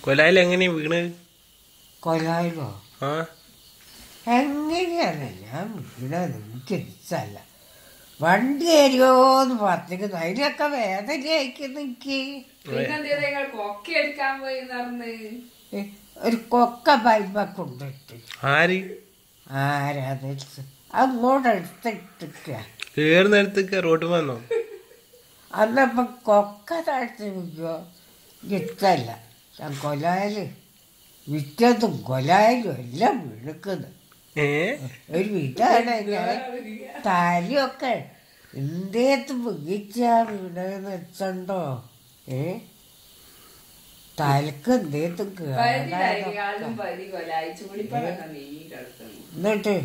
കൊലായിൽ എങ്ങനെയാ വീണ്? കൊലായിലോ? ആ എങ്ങനെയാണ് ഞാൻ വീണത്? എനിക്ക് ഇഷ്ടമല്ല. വണ്ടി തരുമോന്ന് പറഞ്ഞിരിക്കുന്നു. അതിനൊക്കെ വേദന അയക്കുന്നു എനിക്ക്. ഒരു കൊക്ക പൈപ്പ കൊണ്ടിട്ട് ആരാത് അങ്ങോട്ട് എടുത്തിട്ട് റോഡ് വന്നോ? അന്നപ്പം കൊക്ക താഴ്ത്തി വിൽക്കോ ഇഷ്ടമല്ല. ഞാൻ കൊലായില് വിറ്റതും കൊലായാലും എല്ലാം വിളിക്കുന്നു. ഒരു വീട്ടാണ് ഞാൻ താലിയൊക്കെ എന്തേത്ത് മികച്ചാ വീണെന്ന് വെച്ചോ. തലക്ക് എന്തേത്തും എന്നിട്ട്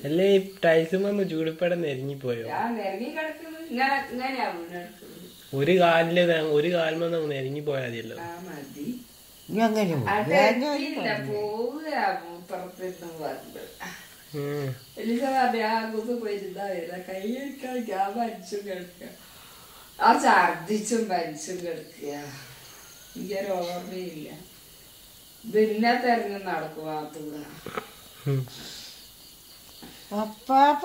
അല്ലേ ടൈൽസും വന്ന് ചൂടിപ്പടം നെരിഞ്ഞിപ്പോയോ? ഒരു കാലിന് നെരിഞ്ഞി പോയാ മതിയല്ലോ. ഛർദിച്ചും വലിച്ചും കിടക്കുക. എനിക്കൊരു ഓർമ്മയില്ല. പിന്നെ തെരഞ്ഞു നടക്കുവാത്തൂടെ അപ്പാപ്പ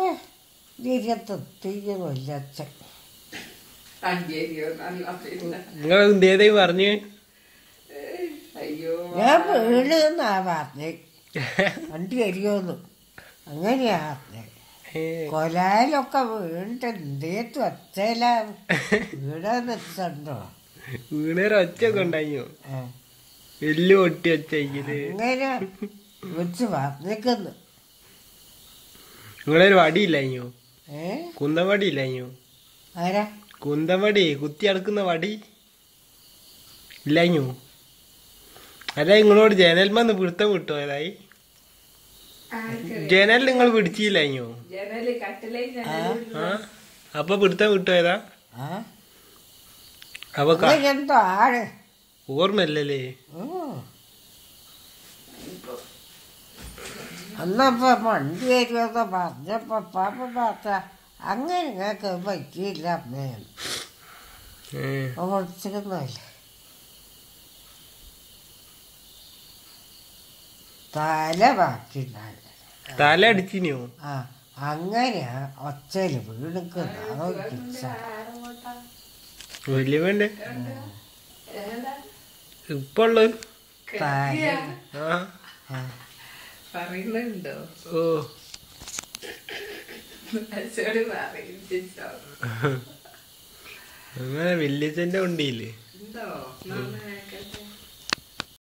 തീയതൊല്ലച്ഛൻ പറഞ്ഞു. ഞാൻ വീണെന്നാ പറഞ്ഞേ. വണ്ടി തരുമോന്ന് അങ്ങനെയാ പറഞ്ഞേ. കൊലായിലൊക്കെ വീണിട്ട് എന്തേത്ത് ഒച്ചയില വീടാന്ന് വെച്ചോ. വീണൊരൊച്ചൊക്കെ ഉണ്ടായിയോ? എല്ലു ഒട്ടി ഒച്ചയില് അങ്ങനെ വെച്ച് പറഞ്ഞേക്കുന്നു. നിങ്ങളൊരു വടിയില്ലയോ? കുന്തവടി ഇല്ലയോ? ആരാ കുന്തവടി കുത്തി അടക്കുന്ന വടി ഇല്ലയോ? അല്ല നിങ്ങളോട് ജനൽമന്ന് പിടുത്തം കിട്ടോ? ഏതായി ജനൽ നിങ്ങൾ പിടിച്ചില്ലയോ? അപ്പൊ പിടുത്തം കിട്ടോ? ഏതാ അപ്പൊ എന്തോ ആള് ഓർമ്മല്ലേ? അന്നപ്പോ വണ്ടി വരുമെന്ന് പറഞ്ഞപ്പോ പാപ്പ പാത്ത അങ്ങനെ നിങ്ങൾക്ക് പറ്റിയില്ല അമ്മേ വിളിച്ചിരുന്നല്ലേ. തല ബാക്കിണ്ടാവില്ല. തല അടിച്ചിനോ? ആ അങ്ങനെയാ ഒച്ചയില് വീണിക്കുന്ന. വലിയ വേണ്ടേ ഇപ്പൊ ഉള്ളത്? പറയുന്നുണ്ടോ? ഓ അങ്ങനെ അങ്ങനെ വല്യച്ഛന്റെ വണ്ടിയില്ലേ? ഉണ്ടോ?